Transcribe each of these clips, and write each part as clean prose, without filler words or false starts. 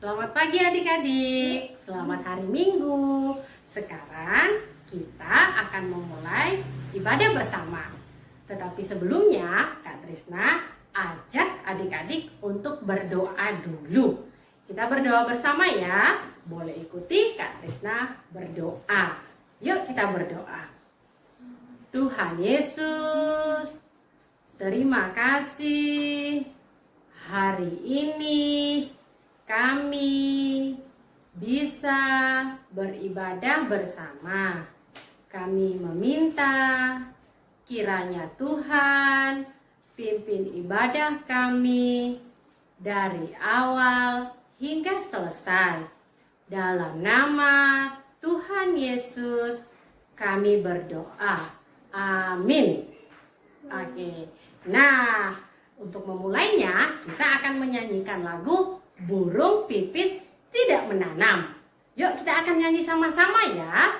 Selamat pagi adik-adik, selamat hari Minggu. Sekarang kita akan memulai ibadah bersama. Tetapi sebelumnya Kak Trisna ajak adik-adik untuk berdoa dulu. Kita berdoa bersama ya. Boleh ikuti Kak Trisna berdoa. Yuk kita berdoa. Tuhan Yesus, terima kasih hari ini kami bisa beribadah bersama. Kami meminta kiranya Tuhan pimpin ibadah kami dari awal hingga selesai. Dalam nama Tuhan Yesus kami berdoa. Amin. Oke. Nah, untuk memulainya, kita akan menyanyikan lagu Burung Pipit Tidak Menanam. Yuk kita akan nyanyi sama-sama ya.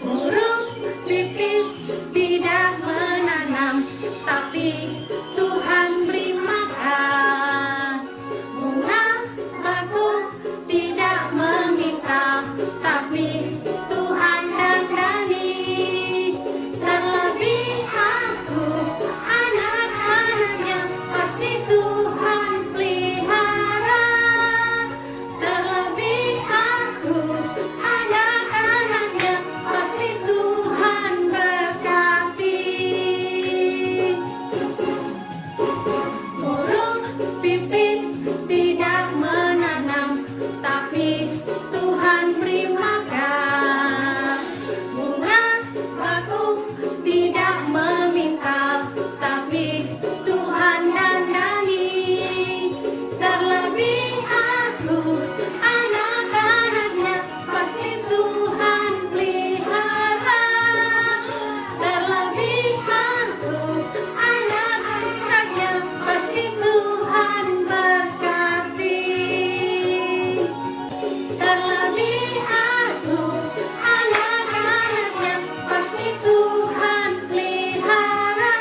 Burung pipit tidak menanam, tapi Tuhan beri makan. Bunga bakung tidak meminta, tapi Tuhan dandani. Terlebih aku, anak-anaknya, pasti Tuhan pelihara. Terlebih aku, anak-anaknya, pasti Tuhan berkati. Burung pipit tidak menanam, tapi Tuhan beri makan. Bunga bakung tidak meminta, tapi Tuhan dandani. Terlebih aku, anak-anaknya, pasti Tuhan pelihara. Terlebih aku, anak-anaknya, pasti Tuhan berkati. Terlebih aku, anak-anaknya, pasti Tuhan pelihara.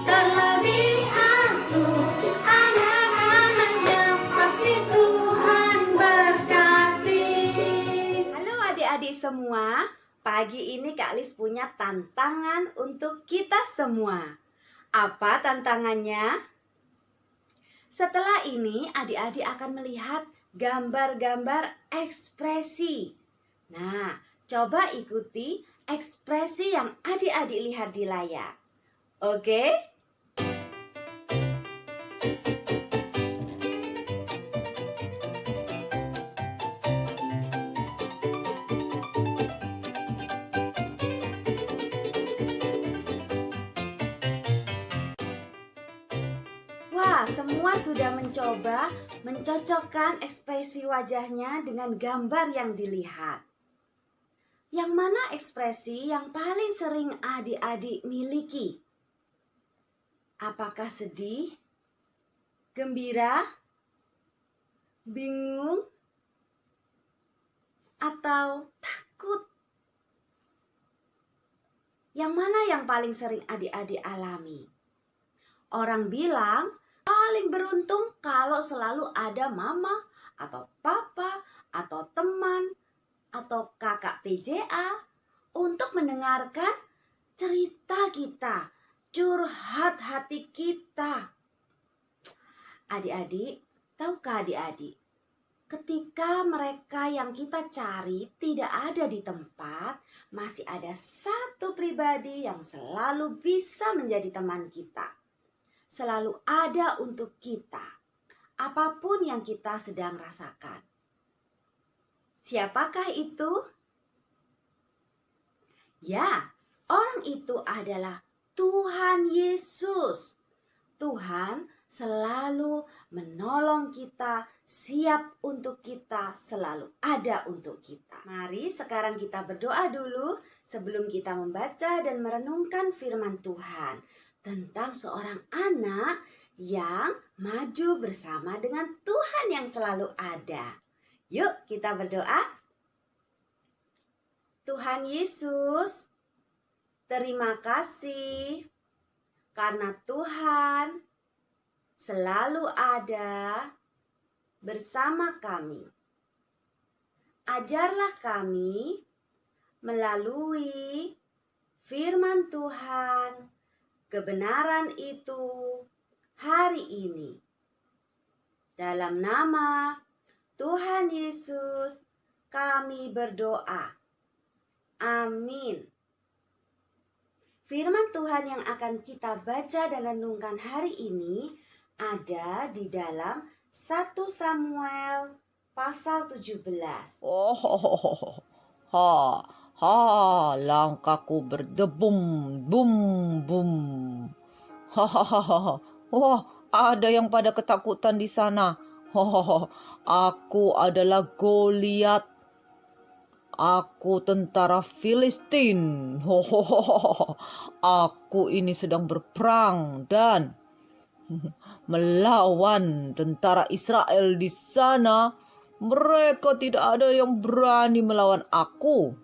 Terlebih aku, anak-anaknya, pasti Tuhan berkati. Halo adik-adik semua, pagi ini Kak Lis punya tantangan untuk kita semua. Apa tantangannya? Setelah ini adik-adik akan melihat gambar-gambar ekspresi. Nah, coba ikuti ekspresi yang adik-adik lihat di layar. Oke? Wah, semua sudah mencoba mencocokkan ekspresi wajahnya dengan gambar yang dilihat. Yang mana ekspresi yang paling sering adik-adik miliki? Apakah sedih, gembira, bingung, atau takut? Yang mana yang paling sering adik-adik alami? Orang bilang paling beruntung kalau selalu ada mama atau papa atau teman atau kakak PJA untuk mendengarkan cerita kita, curhat hati kita. Adik-adik, tahukah adik-adik? Ketika mereka yang kita cari tidak ada di tempat, masih ada satu pribadi yang selalu bisa menjadi teman kita. Selalu ada untuk kita, apapun yang kita sedang rasakan. Siapakah itu? Ya, orang itu adalah Tuhan Yesus. Tuhan selalu menolong kita, siap untuk kita, selalu ada untuk kita. Mari sekarang kita berdoa dulu sebelum kita membaca dan merenungkan firman Tuhan tentang seorang anak yang maju bersama dengan Tuhan yang selalu ada. Yuk kita berdoa. Tuhan Yesus, terima kasih karena Tuhan selalu ada bersama kami. Ajarlah kami melalui firman Tuhan kebenaran itu hari ini. Dalam nama Tuhan Yesus kami berdoa. Amin. Firman Tuhan yang akan kita baca dan renungkan hari ini ada di dalam 1 Samuel pasal 17. Langkahku berdebum, bum, bum. Wah, ada yang pada ketakutan di sana. Aku adalah Goliat. Aku tentara Filistin. Aku ini sedang berperang dan melawan tentara Israel di sana. Mereka tidak ada yang berani melawan aku.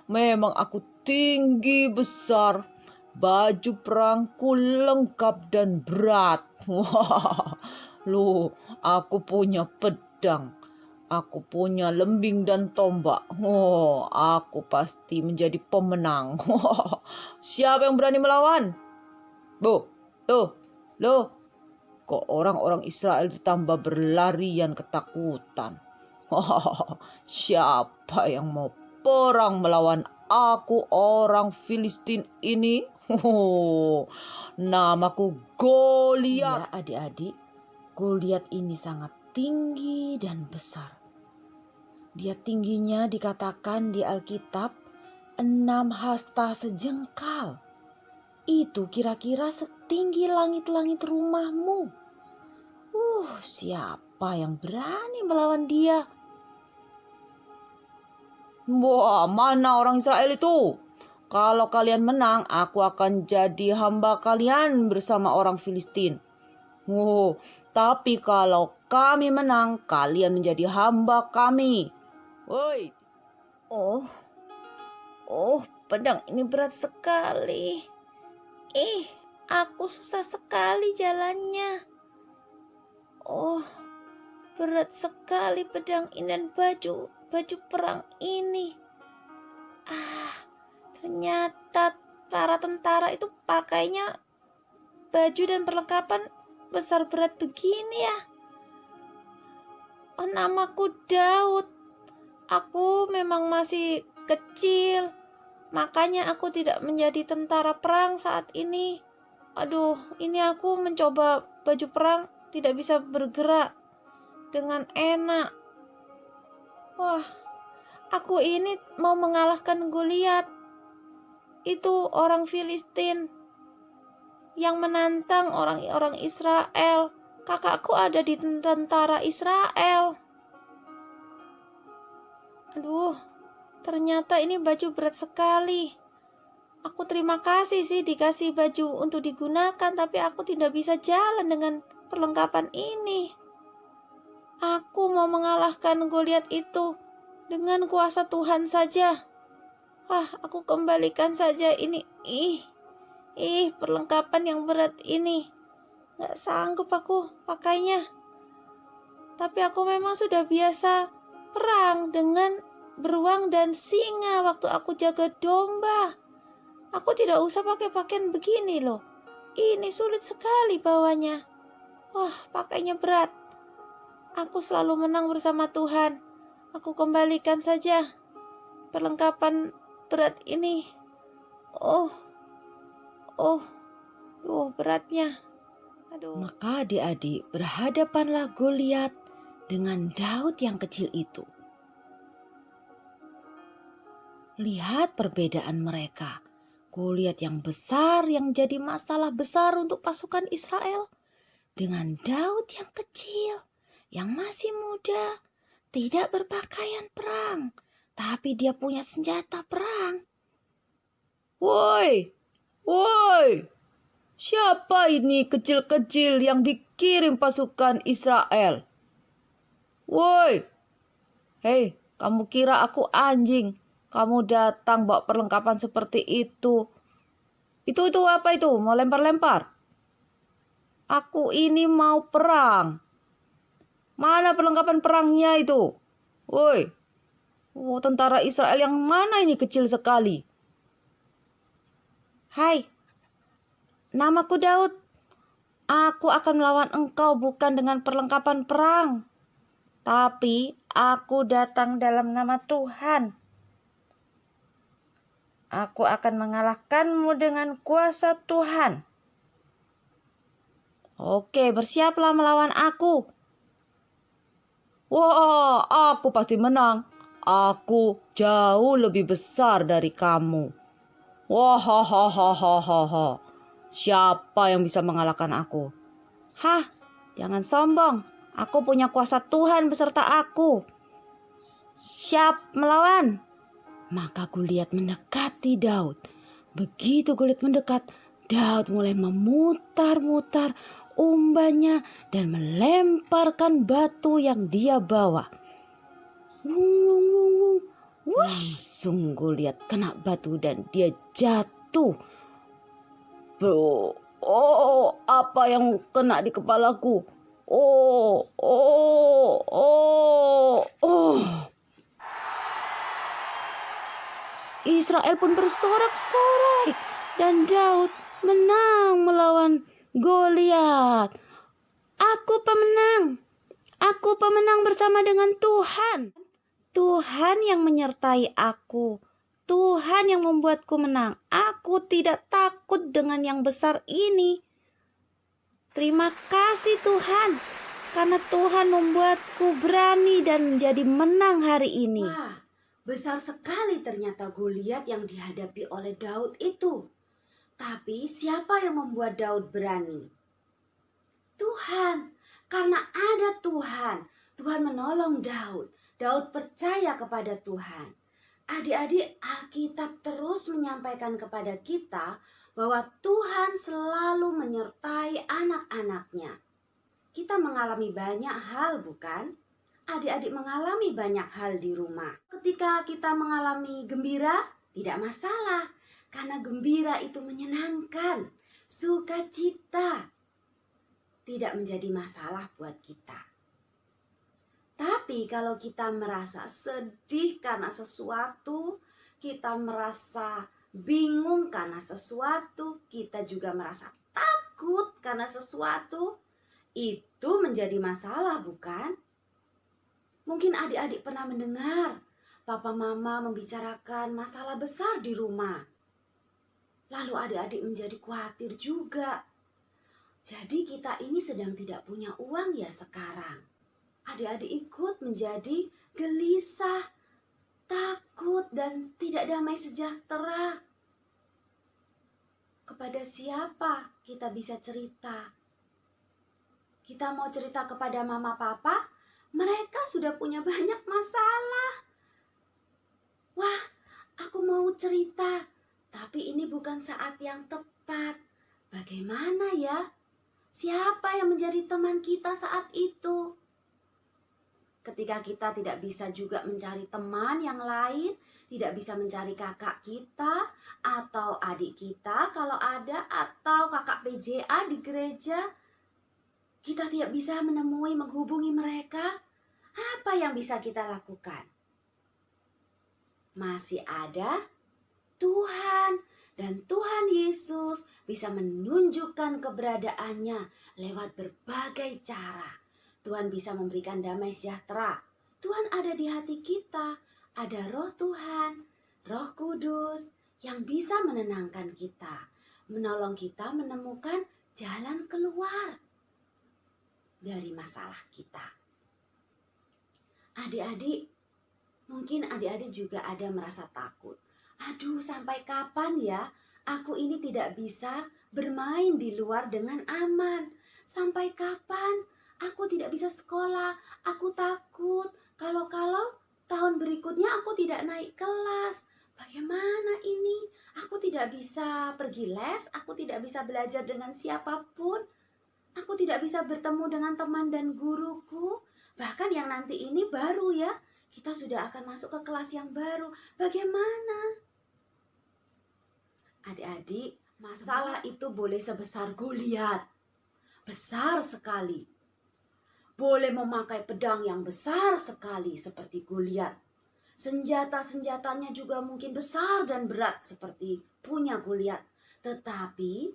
Memang aku tinggi besar. Baju perangku lengkap dan berat. Aku punya pedang. Aku punya lembing dan tombak. Aku pasti menjadi pemenang. Siapa yang berani melawan? Kok orang-orang Israel ditambah berlarian ketakutan. Siapa yang mau perang melawan aku, orang Filistin ini? Namaku Goliat. Ya adik-adik, Goliat ini sangat tinggi dan besar. Dia tingginya dikatakan di Alkitab 6 hasta sejengkal. Itu kira-kira setinggi langit-langit rumahmu. Siapa yang berani melawan dia? Wah, mana orang Israel itu? Kalau kalian menang, aku akan jadi hamba kalian bersama orang Filistin. Tapi kalau kami menang, kalian menjadi hamba kami. Woi. Pedang ini berat sekali. Aku susah sekali jalannya. Berat sekali pedang ini dan baju perang ini. Ternyata para tentara itu pakainya baju dan perlengkapan besar berat begini ya. Namaku Daud. Aku memang masih kecil, makanya aku tidak menjadi tentara perang saat ini. Ini aku mencoba baju perang tidak bisa bergerak dengan enak. Aku ini mau mengalahkan Goliat. Itu orang Filistin yang menantang orang-orang Israel. Kakakku ada di tentara Israel. Ternyata ini baju berat sekali. Aku terima kasih sih dikasih baju untuk digunakan, tapi aku tidak bisa jalan dengan perlengkapan ini. Aku mau mengalahkan Goliat itu dengan kuasa Tuhan saja. Aku kembalikan saja ini. Perlengkapan yang berat ini. Gak sanggup aku pakainya. Tapi aku memang sudah biasa perang dengan beruang dan singa waktu aku jaga domba. Aku tidak usah pakai pakaian begini loh. Ini sulit sekali bawanya. Pakainya berat. Aku selalu menang bersama Tuhan. Aku kembalikan saja perlengkapan berat ini. Beratnya. Maka adik-adik, berhadapanlah Goliat dengan Daud yang kecil itu. Lihat perbedaan mereka. Goliat yang besar yang jadi masalah besar untuk pasukan Israel. Dengan Daud yang kecil, yang masih muda, tidak berpakaian perang. Tapi dia punya senjata perang. Woi, siapa ini kecil-kecil yang dikirim pasukan Israel? Woi, hei, kamu kira aku anjing? Kamu datang bawa perlengkapan seperti itu. Itu apa itu? Mau lempar-lempar? Aku ini mau perang. Mana perlengkapan perangnya itu? Woi, oh, tentara Israel yang mana ini kecil sekali? Hai, namaku Daud. Aku akan melawan engkau bukan dengan perlengkapan perang, tapi aku datang dalam nama Tuhan. Aku akan mengalahkanmu dengan kuasa Tuhan. Oke, bersiaplah melawan aku. Wah, aku pasti menang. Aku jauh lebih besar dari kamu. Wah. Siapa yang bisa mengalahkan aku? Hah, jangan sombong. Aku punya kuasa Tuhan beserta aku. Siap melawan. Maka Goliat mendekati Daud. Begitu Goliat mendekat, Daud mulai memutar-mutar umbannya dan melemparkan batu yang dia bawa. Wung. Langsung Goliat kena batu dan dia jatuh. Bro, oh, apa yang kena di kepalaku? Oh. Israel pun bersorak-sorai dan Daud menang melawan Goliat. Aku pemenang. Aku pemenang bersama dengan Tuhan. Tuhan yang menyertai aku. Tuhan yang membuatku menang. Aku tidak takut dengan yang besar ini. Terima kasih Tuhan, karena Tuhan membuatku berani dan menjadi menang hari ini. Wah, besar sekali ternyata Goliat yang dihadapi oleh Daud itu. Tapi siapa yang membuat Daud berani? Tuhan. Karena ada Tuhan, Tuhan menolong Daud. Daud percaya kepada Tuhan. Adik-adik, Alkitab terus menyampaikan kepada kita bahwa Tuhan selalu menyertai anak-anaknya. Kita mengalami banyak hal, bukan? Adik-adik mengalami banyak hal di rumah. Ketika kita mengalami gembira, tidak masalah. Karena gembira itu menyenangkan, sukacita. Tidak menjadi masalah buat kita. Tapi kalau kita merasa sedih karena sesuatu, kita merasa bingung karena sesuatu, kita juga merasa takut karena sesuatu, itu menjadi masalah, bukan? Mungkin adik-adik pernah mendengar papa mama membicarakan masalah besar di rumah. Lalu adik-adik menjadi khawatir juga. Jadi kita ini sedang tidak punya uang ya sekarang. Adik-adik ikut menjadi gelisah, takut, dan tidak damai sejahtera. Kepada siapa kita bisa cerita? Kita mau cerita kepada mama papa, mereka sudah punya banyak masalah. Wah, aku mau cerita, tapi ini bukan saat yang tepat. Bagaimana ya? Siapa yang menjadi teman kita saat itu? Ketika kita tidak bisa juga mencari teman yang lain, tidak bisa mencari kakak kita atau adik kita kalau ada, atau kakak PJA di gereja, kita tidak bisa menghubungi mereka. Apa yang bisa kita lakukan? Masih ada Tuhan, dan Tuhan Yesus bisa menunjukkan keberadaannya lewat berbagai cara. Tuhan bisa memberikan damai sejahtera. Tuhan ada di hati kita. Ada Roh Tuhan, Roh Kudus yang bisa menenangkan kita, menolong kita menemukan jalan keluar dari masalah kita. Adik-adik, mungkin adik-adik juga ada merasa takut. Aduh, sampai kapan ya aku ini tidak bisa bermain di luar dengan aman? Sampai kapan aku tidak bisa sekolah? Aku takut kalau tahun berikutnya aku tidak naik kelas. Bagaimana ini? Aku tidak bisa pergi les, aku tidak bisa belajar dengan siapapun. Aku tidak bisa bertemu dengan teman dan guruku. Bahkan yang nanti ini baru ya, kita sudah akan masuk ke kelas yang baru. Bagaimana? Adik-adik, Masalah itu boleh sebesar Goliat, besar sekali. Boleh memakai pedang yang besar sekali seperti Goliat. Senjata-senjatanya juga mungkin besar dan berat seperti punya Goliat. Tetapi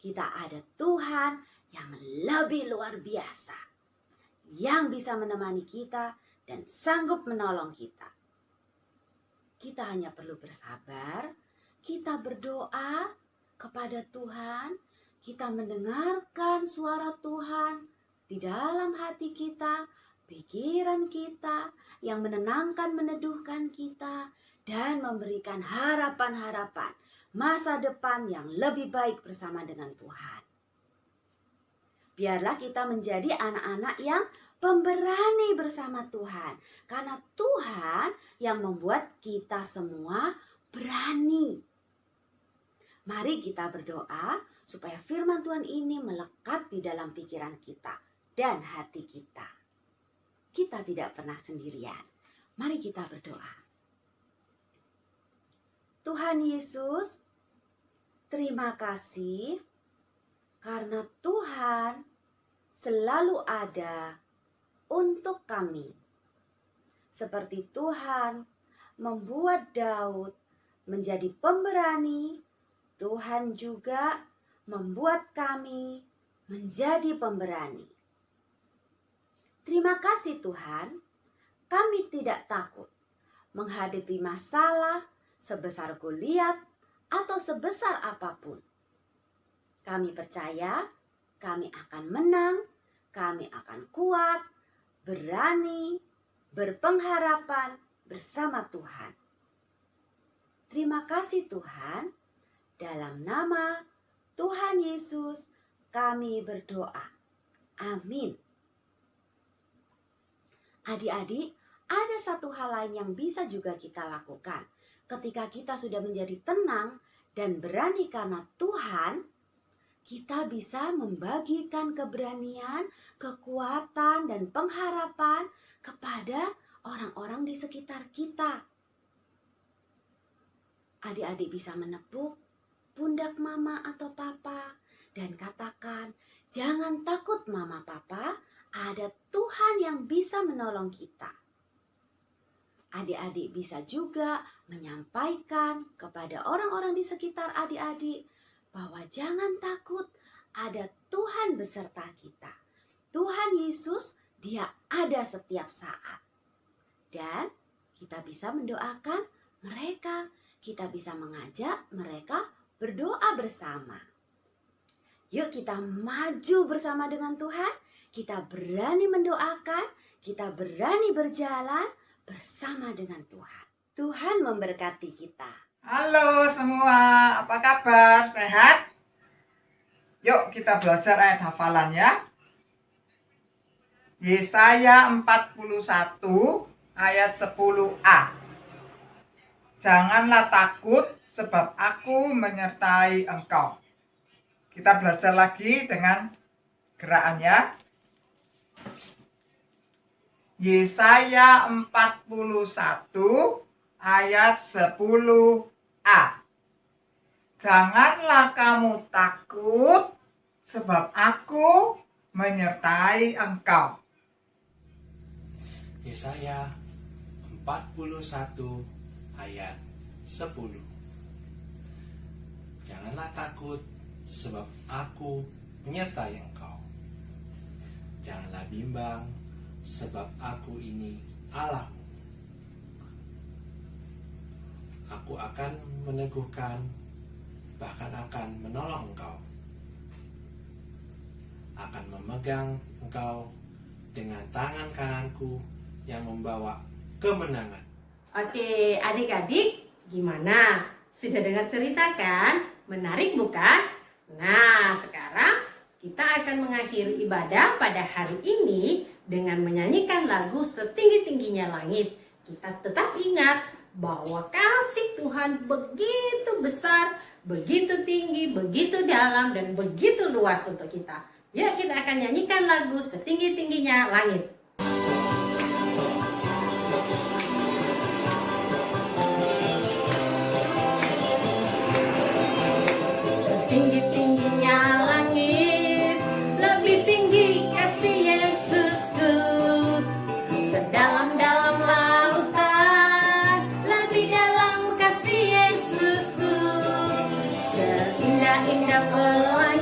kita ada Tuhan yang lebih luar biasa, yang bisa menemani kita dan sanggup menolong kita. Kita hanya perlu bersabar, kita berdoa kepada Tuhan, kita mendengarkan suara Tuhan di dalam hati kita, pikiran kita, yang menenangkan, meneduhkan kita, dan memberikan harapan-harapan masa depan yang lebih baik bersama dengan Tuhan. Biarlah kita menjadi anak-anak yang pemberani bersama Tuhan, karena Tuhan yang membuat kita semua berani. Mari kita berdoa supaya firman Tuhan ini melekat di dalam pikiran kita dan hati kita. Kita tidak pernah sendirian. Mari kita berdoa. Tuhan Yesus, terima kasih karena Tuhan selalu ada untuk kami. Seperti Tuhan membuat Daud menjadi pemberani, Tuhan juga membuat kami menjadi pemberani. Terima kasih Tuhan, kami tidak takut menghadapi masalah sebesar Goliat atau sebesar apapun. Kami percaya kami akan menang, kami akan kuat, berani, berpengharapan bersama Tuhan. Terima kasih Tuhan. Dalam nama Tuhan Yesus kami berdoa. Amin. Adik-adik, ada satu hal lain yang bisa juga kita lakukan. Ketika kita sudah menjadi tenang dan berani karena Tuhan, kita bisa membagikan keberanian, kekuatan, dan pengharapan kepada orang-orang di sekitar kita. Adik-adik bisa menepuk pundak mama atau papa dan katakan, jangan takut mama papa, ada Tuhan yang bisa menolong kita. Adik-adik bisa juga menyampaikan kepada orang-orang di sekitar adik-adik bahwa jangan takut, ada Tuhan beserta kita. Tuhan Yesus, Dia ada setiap saat. Dan kita bisa mendoakan mereka, kita bisa mengajak mereka berdoa bersama. Yuk kita maju bersama dengan Tuhan, kita berani mendoakan, kita berani berjalan bersama dengan Tuhan. Tuhan memberkati kita. Halo semua, apa kabar? Sehat? Yuk kita belajar ayat hafalan ya. Yesaya 41 ayat 10a. Janganlah takut sebab aku menyertai engkau. Kita belajar lagi dengan gerakannya. Yesaya 41 ayat 10a. Janganlah kamu takut sebab aku menyertai engkau. Yesaya 41 ayat 10. Janganlah takut sebab aku menyertai engkau. Janganlah bimbang sebab aku ini Allahmu. Aku akan meneguhkan, bahkan akan menolong engkau. Akan memegang engkau dengan tangan kananku yang membawa kemenangan. Oke, adik-adik, gimana? Sudah dengar cerita kan? Menarik bukan? Nah, sekarang kita akan mengakhiri ibadah pada hari ini dengan menyanyikan lagu Setinggi-tingginya Langit. Kita tetap ingat bahwa kasih Tuhan begitu besar, begitu tinggi, begitu dalam, dan begitu luas untuk kita. Yuk kita akan nyanyikan lagu Setinggi-tingginya Langit. Setinggi-tingginya langit, lebih tinggi kasih Yesusku. Sedalam-dalam lautan, lebih dalam kasih Yesusku. Seindah-indah pelangi,